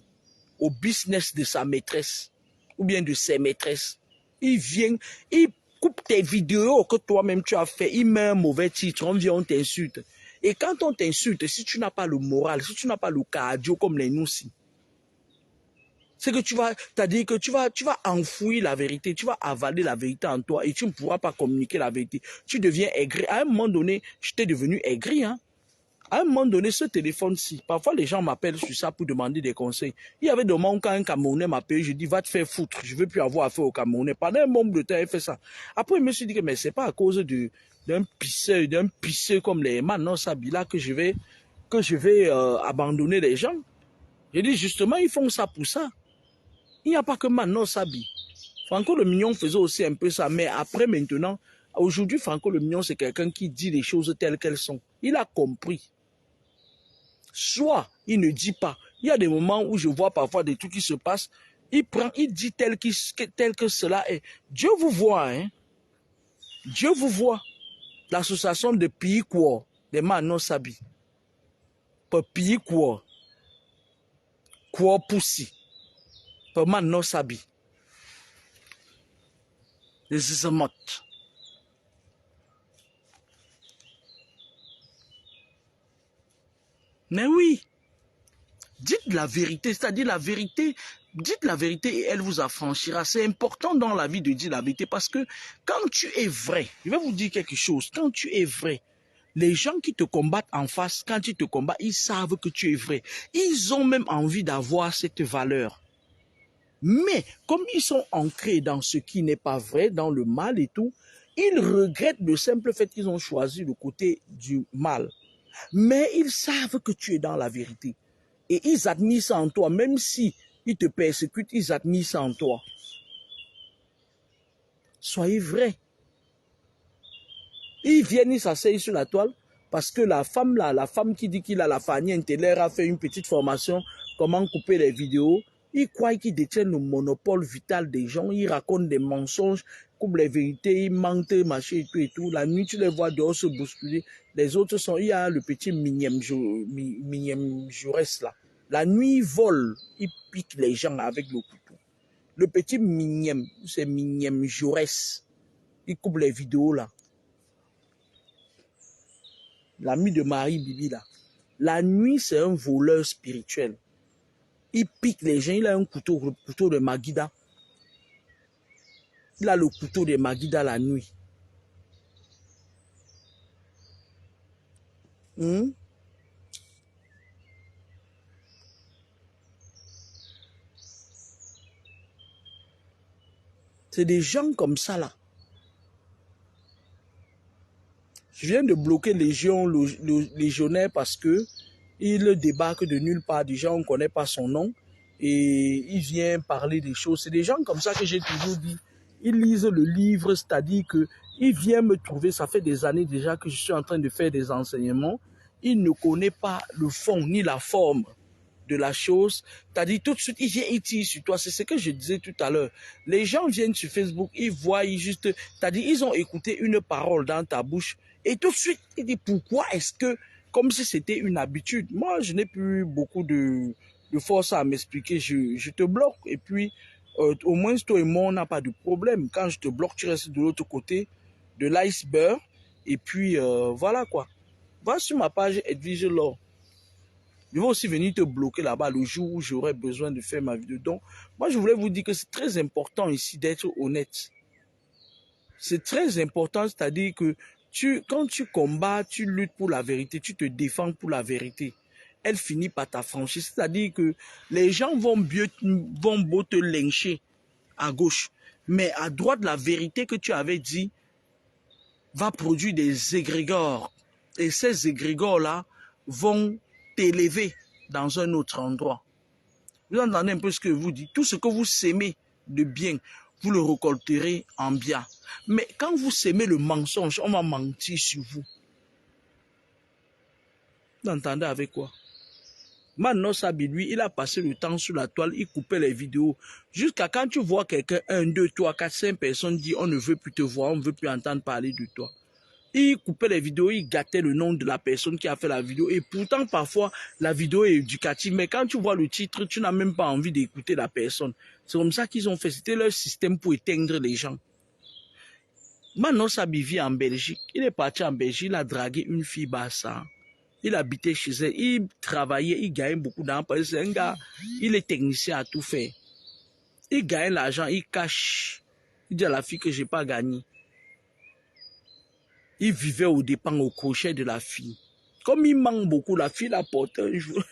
au business de sa maîtresse ou bien de ses maîtresses, ils viennent, ils coupe tes vidéos que toi-même tu as fait, il met un mauvais titre, on vient, on t'insulte. Et quand on t'insulte, si tu n'as pas le moral, si tu n'as pas le cardio comme les noussis, c'est que c'est-à-dire que tu vas enfouir la vérité, tu vas avaler la vérité en toi et tu ne pourras pas communiquer la vérité. Tu deviens aigri. À un moment donné, j'étais devenu aigri, hein. À un moment donné, ce téléphone-ci, parfois les gens m'appellent sur ça pour demander des conseils. Il y avait des moments quand un Camerounais m'appelait, je dis va te faire foutre, je ne veux plus avoir affaire au Camerounais. Pendant un moment de temps, il fait ça. Après, je me suis dit que mais c'est pas à cause d'un pisseux comme les Manon Sabi là que je vais que je vais abandonner les gens. J'ai dit justement, ils font ça pour ça. Il n'y a pas que Mano Sabi. Franco le Mignon faisait aussi un peu ça, mais après maintenant, aujourd'hui, Franco le Mignon, c'est quelqu'un qui dit les choses telles qu'elles sont. Il a compris. Soit il ne dit pas. Il y a des moments où je vois parfois des trucs qui se passent. Il prend, il dit tel que cela est. Dieu vous voit, hein. Dieu vous voit. L'association de pays quoi, des Mano Sabi. Pour pays quoi poussi. Pour Mano Sabi. This is a mot. Mais oui, dites la vérité, c'est-à-dire la vérité, dites la vérité et elle vous affranchira. C'est important dans la vie de dire la vérité parce que quand tu es vrai, je vais vous dire quelque chose, quand tu es vrai, les gens qui te combattent en face, quand ils te combattent, ils savent que tu es vrai. Ils ont même envie d'avoir cette valeur. Mais comme ils sont ancrés dans ce qui n'est pas vrai, dans le mal et tout, ils regrettent le simple fait qu'ils ont choisi le côté du mal. Mais ils savent que tu es dans la vérité. Et ils admirent ça en toi, même si ils te persécutent, ils admirent ça en toi. Soyez vrais. Ils viennent, ils s'asseyent sur la toile, parce que la femme là, la femme qui dit qu'il a la Fanny Inteller a fait une petite formation, comment couper les vidéos. Ils croient qu'ils détiennent le monopole vital des gens, ils racontent des mensonges, couvrent les vérités, ils mentent, machin et tout et tout. La nuit, tu les vois dehors se bousculer. Les autres sont, il y a le petit Mignème Jaurès là. La nuit, ils volent, ils piquent les gens avec le couteau. Le petit Mignème, c'est Mignème Jaurès. Il coupe les vidéos là. L'ami de Marie Bibi là. La nuit, c'est un voleur spirituel. Il pique les gens, il a un couteau, le couteau de Magida. Il a le couteau de Magida la nuit. C'est des gens comme ça là. Je viens de bloquer Légion, légionnaire parce que il débarque de nulle part. Déjà, on ne connaît pas son nom. Et il vient parler des choses. C'est des gens comme ça que j'ai toujours dit. Ils lisent le livre, c'est-à-dire qu'il vient me trouver. Ça fait des années déjà que je suis en train de faire des enseignements. Il ne connaît pas le fond ni la forme de la chose. C'est-à-dire tout de suite, il vient, il tire sur toi. C'est ce que je disais tout à l'heure. Les gens viennent sur Facebook, ils voient, c'est-à-dire ils ont écouté une parole dans ta bouche. Et tout de suite, ils disent pourquoi est-ce que, comme si c'était une habitude. Moi, je n'ai plus beaucoup de force à m'expliquer. Je te bloque. Et puis, au moins, toi et moi, on n'a pas de problème. Quand je te bloque, tu restes de l'autre côté de l'iceberg. Et puis, voilà quoi. Va sur ma page Edwige Law. Je vais aussi venir te bloquer là-bas le jour où j'aurai besoin de faire ma vidéo. Donc, moi, je voulais vous dire que c'est très important ici d'être honnête. C'est très important, c'est-à-dire que quand tu combats, tu luttes pour la vérité, tu te défends pour la vérité. Elle finit par t'affranchir. C'est-à-dire que les gens vont beau te lyncher à gauche. Mais à droite, la vérité que tu avais dit va produire des égrégores. Et ces égrégores-là vont t'élever dans un autre endroit. Vous entendez un peu ce que je vous dis. Tout ce que vous sémez de bien, vous le récolterez en bien. Mais quand vous sémez le mensonge, on va mentir sur vous. Vous entendez avec quoi? Mano Sabi, lui, il a passé le temps sur la toile, il coupait les vidéos. Jusqu'à quand tu vois quelqu'un, 1, 2, 3, 4, 5 personnes dire on ne veut plus te voir, on ne veut plus entendre parler de toi. Il coupait les vidéos, il gâtait le nom de la personne qui a fait la vidéo. Et pourtant, parfois, la vidéo est éducative. Mais quand tu vois le titre, tu n'as même pas envie d'écouter la personne. C'est comme ça qu'ils ont fait. C'était leur système pour éteindre les gens. Mano Sabi vit en Belgique. Il est parti en Belgique, il a dragué une fille Bassa. Il habitait chez elle, il travaillait, il gagnait beaucoup d'argent. C'est un gars, il est technicien à tout faire. Il gagne l'argent, il cache. Il dit à la fille que je n'ai pas gagné. Il vivait aux dépens, au crochet de la fille. Comme il manque beaucoup, la fille l'a porté un jour.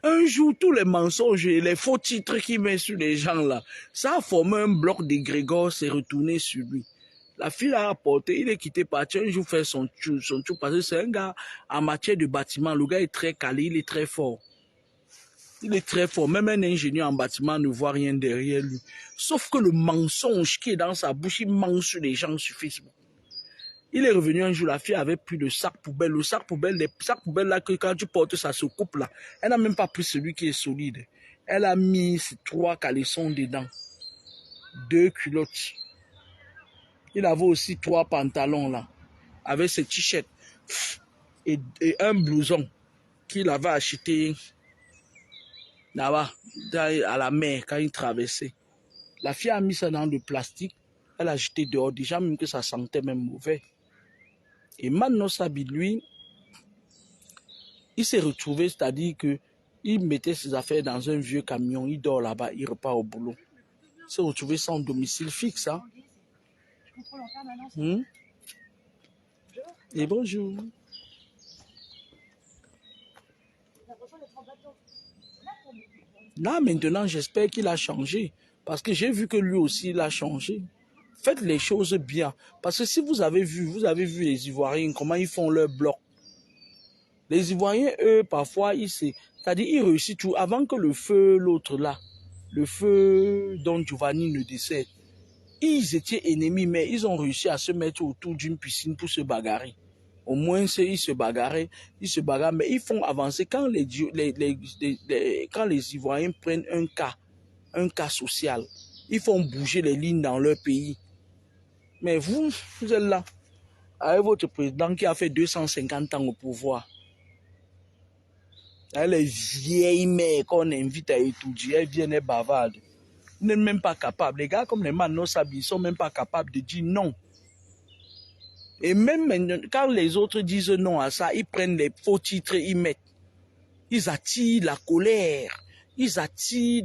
Un jour, tous les mensonges et les faux titres qu'il met sur les gens là, ça a formé un bloc d'égrégore, s'est retourné sur lui. La fille l'a apporté, il est quitté partir un jour faire son tour parce que c'est un gars en matière de bâtiment. Le gars est très calé, il est très fort. Il est très fort. Même un ingénieur en bâtiment ne voit rien derrière lui. Sauf que le mensonge qui est dans sa bouche, il ment sur les gens sur Facebook. Il est revenu un jour, la fille avait pris le sac poubelle. Le sac poubelle, les sacs poubelles là, que quand tu portes, ça se coupe là. Elle n'a même pas pris celui qui est solide. Elle a mis 3 caleçons dedans. 2 culottes. Il avait aussi 3 pantalons là. Avec ses t-shirts. Et un blouson qu'il avait acheté là-bas, à la mer, quand il traversait. La fille a mis ça dans le plastique. Elle a jeté dehors. Déjà, même que ça sentait même mauvais. Et Mano Sabi, lui, il s'est retrouvé, c'est-à-dire qu'il mettait ses affaires dans un vieux camion, il dort là-bas, il repart au boulot. Il s'est retrouvé sans domicile fixe. Hein? Et bonjour. Là, maintenant, j'espère qu'il a changé. Parce que j'ai vu que lui aussi, il a changé. Faites les choses bien. Parce que si vous avez vu les Ivoiriens, comment ils font leur bloc. Les Ivoiriens, eux, parfois, c'est-à-dire, ils réussissent tout. Avant que le feu, l'autre là, le feu Don Giovanni ne décède, ils étaient ennemis, mais ils ont réussi à se mettre autour d'une piscine pour se bagarrer. Au moins, ils se bagarrent, mais ils font avancer. Quand quand les Ivoiriens prennent un cas social, ils font bouger les lignes dans leur pays. Mais vous êtes là, avec votre président qui a fait 250 ans au pouvoir. Les vieilles mères qu'on invite à étudier, elles viennent bavardes. Vous n'êtes même pas capable. Les gars comme les Mano Sabi, ils ne sont même pas capables de dire non. Et même quand les autres disent non à ça, ils prennent les faux titres et ils mettent. Ils attirent la colère. Ils attirent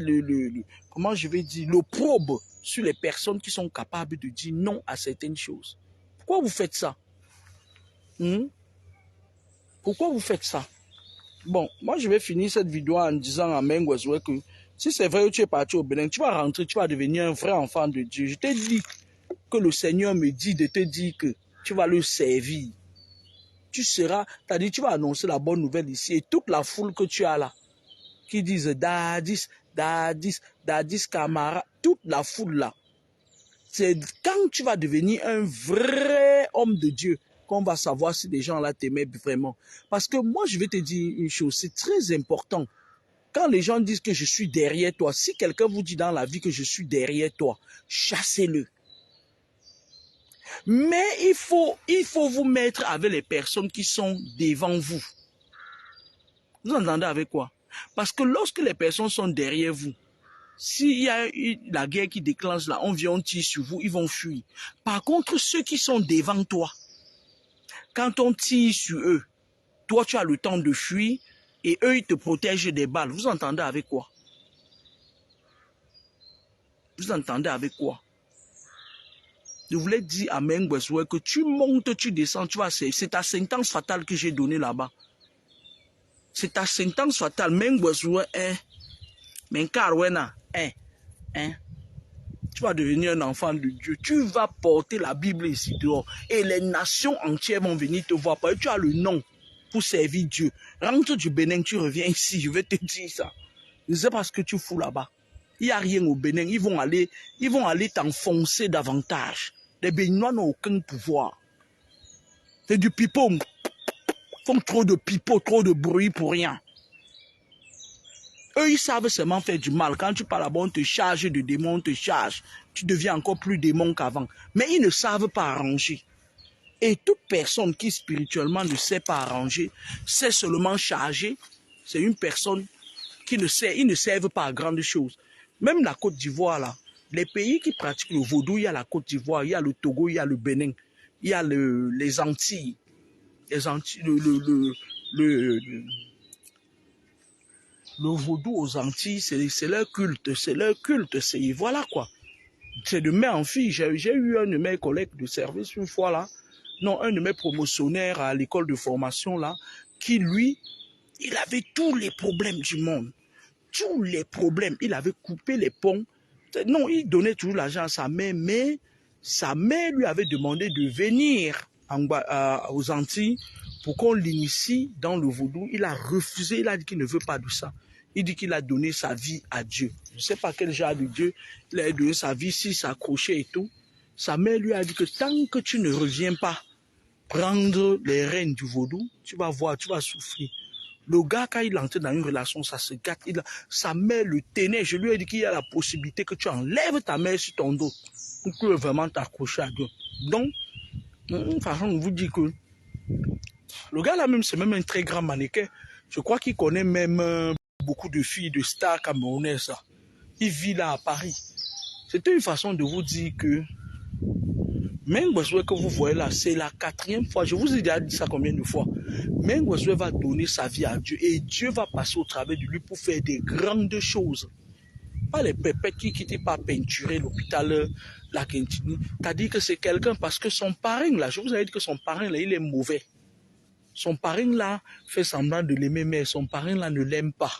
comment je vais dire, l'opprobre sur les personnes qui sont capables de dire non à certaines choses. Pourquoi vous faites ça? Pourquoi vous faites ça? Bon, moi je vais finir cette vidéo en disant à Mengwezwe que si c'est vrai que tu es parti au Bénin, tu vas rentrer, tu vas devenir un vrai enfant de Dieu. Je t'ai dit que le Seigneur me dit de te dire que tu vas le servir. Tu seras, c'est-à-dire tu vas annoncer la bonne nouvelle ici et toute la foule que tu as là, qui disent Dadis, Dadis, Dadis Camara, toute la foule là, c'est quand tu vas devenir un vrai homme de Dieu qu'on va savoir si les gens là t'aimaient vraiment. Parce que moi je vais te dire une chose, c'est très important. Quand les gens disent que je suis derrière toi, si quelqu'un vous dit dans la vie que je suis derrière toi, chassez-le. Mais il faut vous mettre avec les personnes qui sont devant vous. Vous entendez avec quoi? Parce que lorsque les personnes sont derrière vous, s'il y a la guerre qui déclenche là, on vient, on tire sur vous, ils vont fuir. Par contre, ceux qui sont devant toi, quand on tire sur eux, toi tu as le temps de fuir et eux ils te protègent des balles. Vous entendez avec quoi? Vous entendez avec quoi? Je voulais dire à Mengwezwe que tu montes, tu descends, tu vois, c'est ta sentence fatale que j'ai donnée là-bas. C'est ta sentence fatale. Mengwezwe, Menkarwena, tu vas devenir un enfant de Dieu. Tu vas porter la Bible ici dehors. Et les nations entières vont venir te voir. Parce que tu as le nom pour servir Dieu. Rentre du Bénin, tu reviens ici. Je vais te dire ça. Je ne sais pas ce que tu fous là-bas. Il n'y a rien au Bénin. Ils vont aller t'enfoncer davantage. Les Béninois n'ont aucun pouvoir. C'est du pipeau. Ils font trop de pipeau, trop de bruit pour rien. Eux, ils savent seulement faire du mal. Quand tu parles là-bas, on te charge de démons, on te charge. Tu deviens encore plus démon qu'avant. Mais ils ne savent pas arranger. Et toute personne qui spirituellement ne sait pas arranger, sait seulement charger, c'est une personne qui ne sait, ils ne servent pas à grandes choses. Même la Côte d'Ivoire, là, les pays qui pratiquent le vaudou, il y a la Côte d'Ivoire, il y a le Togo, il y a le Bénin, il y a les Antilles. Les Antilles, le vaudou aux Antilles, c'est leur culte, voilà quoi. C'est de mère en fille. J'ai eu un de mes collègues de service une fois là, non, un de mes promotionnaires à l'école de formation là, qui lui, il avait tous les problèmes du monde. Tous les problèmes. Il avait coupé les ponts. Non, il donnait toujours l'argent à sa mère, mais Sa mère lui avait demandé de venir aux Antilles pour qu'on l'initie dans le vaudou. Il a refusé, il a dit qu'il ne veut pas de ça. Il dit qu'il a donné sa vie à Dieu. Je ne sais pas quel genre de Dieu il a donné sa vie, s'il s'accrochait et tout. Sa mère lui a dit que tant que tu ne reviens pas prendre les rênes du vaudou, tu vas voir, tu vas souffrir. Le gars, quand il entre dans une relation, ça se gâte. Sa mère le tenait. Je lui ai dit qu'il y a la possibilité que tu enlèves ta mère sur ton dos pour que vraiment t'accrocher à Dieu. Donc, de toute façon, on vous dit que le gars là même, c'est même un très grand mannequin. Je crois qu'il connaît même beaucoup de filles, de stars camerounaises. Il vit là à Paris. C'était une façon de vous dire que Meng Weswey que vous voyez là, c'est la 4e fois. Je vous ai déjà dit ça combien de fois. Meng Weswey va donner sa vie à Dieu et Dieu va passer au travers de lui pour faire des grandes choses. Pas les pépettes qui quittent pas peinturer l'hôpital La Quintini. T'as dit que c'est quelqu'un parce que son parrain là, je vous avais dit que son parrain là, il est mauvais. Son parrain là fait semblant de l'aimer, mais son parrain là ne l'aime pas.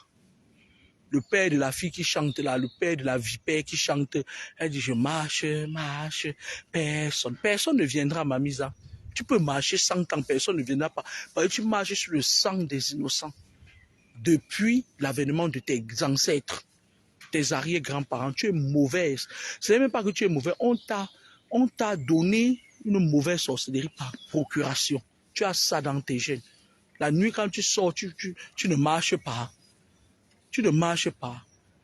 Le père de la fille qui chante là, le père de la vipère qui chante, elle dit je marche, marche, personne ne viendra à ma mise. Tu peux marcher 100 ans, personne ne viendra pas. Parce que tu marches sur le sang des innocents. Depuis l'avènement de tes ancêtres, tes arrière-grands-parents, tu es mauvaise. Ce n'est même pas que tu es mauvais, on t'a donné une mauvaise sorcellerie par procuration. Tu as ça dans tes gènes. La nuit quand tu sors, tu ne marches pas. Tu ne marches pas.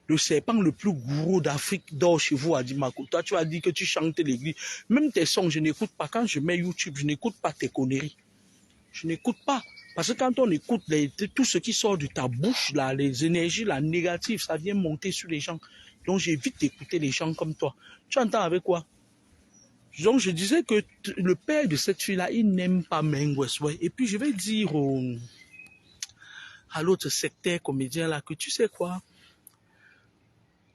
Le serpent le plus gros d'Afrique dort chez vous à Dimako. Toi, tu as dit que tu chantes l'église. Même tes sons, je n'écoute pas. Quand je mets YouTube, je n'écoute pas tes conneries. Je n'écoute pas. Parce que quand on écoute tout ce qui sort de ta bouche, là, les énergies là, négatives, ça vient monter sur les gens. Donc, j'évite d'écouter les gens comme toi. Tu entends avec quoi? Donc, je disais que le père de cette fille-là, il n'aime pas Meng Weswey. Et puis, je vais dire à l'autre secteur comédien là que tu sais quoi?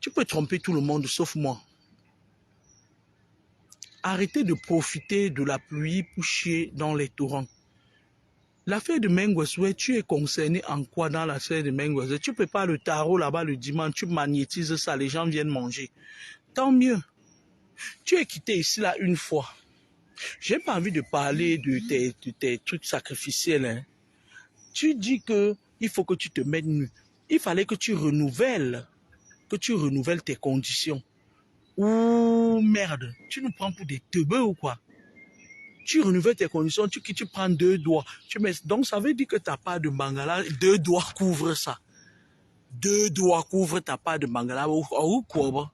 Tu peux tromper tout le monde sauf moi. Arrêtez de profiter de la pluie pour chier dans les torrents. L'affaire de Meng Weswey, tu es concerné en quoi dans l'affaire de Meng Weswey? Tu prépares le tarot là-bas le dimanche, tu magnétises ça, les gens viennent manger. Tant mieux. Tu es quitté ici là une fois. J'ai pas envie de parler de tes trucs sacrificiels. Hein. Tu dis que il faut que tu te mettes nu. Il fallait que tu renouvelles tes conditions. Ouh, merde, tu nous prends pour des teubeux ou quoi? Tu renouvelles tes conditions, tu prends 2 doigts. Donc, ça veut dire que ta part de Mangala, 2 doigts couvrent ça. 2 doigts couvrent ta part de Mangala. Ou quoi?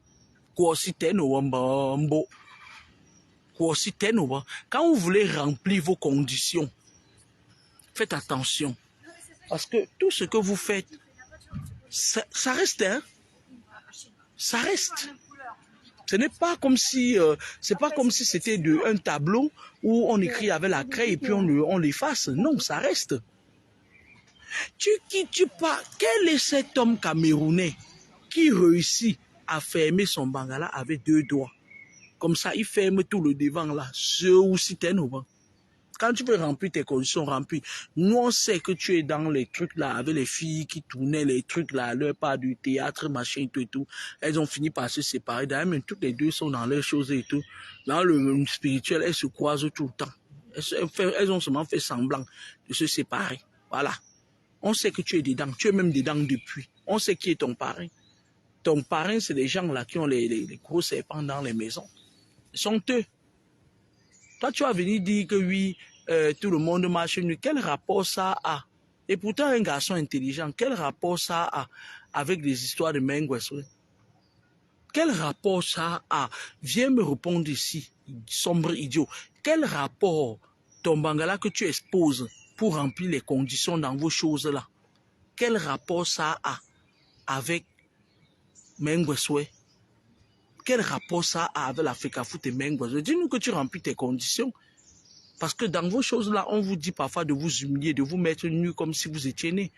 Quand vous voulez remplir vos conditions, faites attention. Parce que tout ce que vous faites, ça reste, hein? Ça reste. Ce n'est pas comme si, c'était un tableau où on écrit avec la craie et puis on l'efface. Non, ça reste. Tu pas. Quel est cet homme camerounais qui réussit à fermer son bangala avec 2 doigts? Comme ça, il ferme tout le devant là. Ce ou si t'es nouveau. Quand tu veux remplir tes conditions, remplis. Nous, on sait que tu es dans les trucs là, avec les filles qui tournaient les trucs là, leur part du théâtre, machin, tout et tout. Elles ont fini par se séparer. D'ailleurs, même toutes les deux sont dans leurs choses et tout. Dans le spirituel, elles se croisent tout le temps. Elles ont seulement fait semblant de se séparer. Voilà. On sait que tu es dedans. Tu es même dedans depuis. On sait qui est ton parrain. Ton parrain, c'est les gens là qui ont les gros serpents dans les maisons. Ils sont eux. Toi, tu vas venir dire que oui, tout le monde marche nu. Quel rapport ça a? Et pourtant, un garçon intelligent, quel rapport ça a avec les histoires de Meng Weswey? Quel rapport ça a? Viens me répondre ici, sombre idiot. Quel rapport ton bangala que tu exposes pour remplir les conditions dans vos choses-là? Quel rapport ça a avec Meng Weswey? Quel rapport ça a avec l'Africa Foot et Meng Weswey? Dis-nous que tu remplis tes conditions. Parce que dans vos choses-là, on vous dit parfois de vous humilier, de vous mettre nu comme si vous étiez né.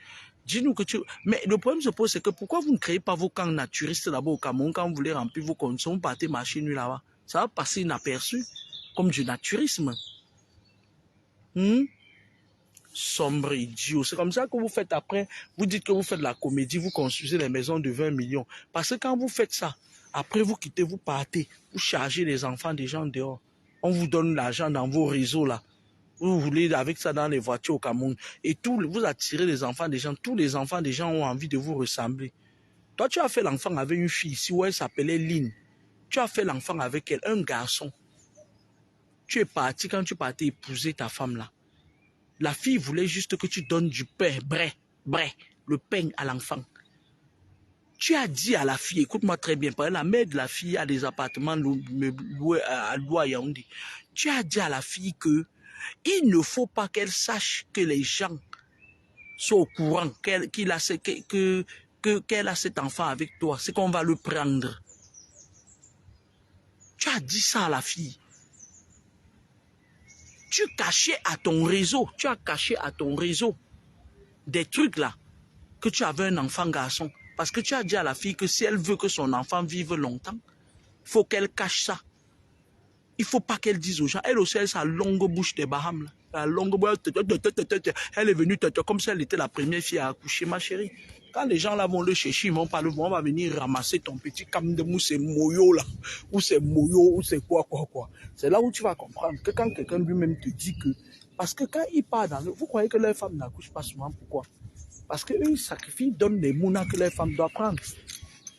Dis-nous que tu... Mais le problème se pose, c'est que pourquoi vous ne créez pas vos camps naturistes là-bas au Cameroun quand vous voulez remplir vos conditions, vous partez marcher nu là-bas. Ça va passer inaperçu, comme du naturisme. Sombre idiot. C'est comme ça que vous faites après. Vous dites que vous faites de la comédie, vous construisez les maisons de 20 millions. Parce que quand vous faites ça, Après, vous quittez, vous partez, vous chargez les enfants des gens dehors. On vous donne l'argent dans vos réseaux là. Vous voulez avec ça dans les voitures au Cameroun. Et vous attirez les enfants des gens. Tous les enfants des gens ont envie de vous ressembler. Toi, tu as fait l'enfant avec une fille ici où elle s'appelait Lynn. Tu as fait l'enfant avec elle, un garçon. Tu es parti quand tu partais épouser ta femme là. La fille voulait juste que tu donnes du pain, le pain à l'enfant. Tu as dit à la fille, écoute-moi très bien, parce que la mère de la fille a des appartements loués à Yaoundé. Tu as dit à la fille que il ne faut pas qu'elle sache que les gens sont au courant qu'elle a cet enfant avec toi, c'est qu'on va le prendre. Tu as dit ça à la fille. Tu cachais à ton réseau, des trucs là, que tu avais un enfant garçon. Parce que tu as dit à la fille que si elle veut que son enfant vive longtemps, il faut qu'elle cache ça. Il ne faut pas qu'elle dise aux gens. Elle aussi, elle a sa longue bouche des Bahamas. La longue bouche. Elle est venue comme si elle était la première fille à accoucher, ma chérie. Quand les gens là vont le chercher, ils vont parler, on va venir ramasser ton petit cam de mousse, c'est moyo là, ou c'est moyo, ou c'est quoi. C'est là où tu vas comprendre que quand quelqu'un lui-même te dit que, parce que quand il part dans le, vous croyez que les femmes n'accouchent pas souvent, pourquoi? Parce qu'eux, ils sacrifient, ils donnent les mounas que les femmes doivent prendre.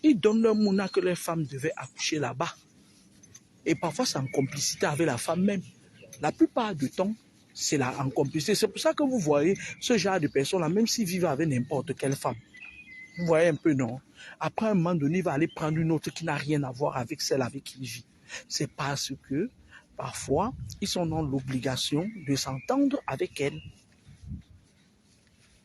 Ils donnent leurs mounas que les femmes devaient accoucher là-bas. Et parfois, c'est en complicité avec la femme même. La plupart du temps, c'est là en complicité. C'est pour ça que vous voyez ce genre de personnes-là, même s'ils vivent avec n'importe quelle femme. Vous voyez un peu, non? Après, un moment donné, il va aller prendre une autre qui n'a rien à voir avec celle avec qui il vit. C'est parce que, parfois, ils sont dans l'obligation de s'entendre avec elle.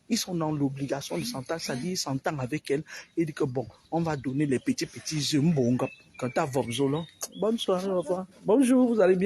Ils sont dans l'obligation de s'entendre, c'est-à-dire ils s'entendent avec elle et disent que bon, on va donner les petits yeux. Bonne soirée, au revoir. Bonjour, vous allez bien?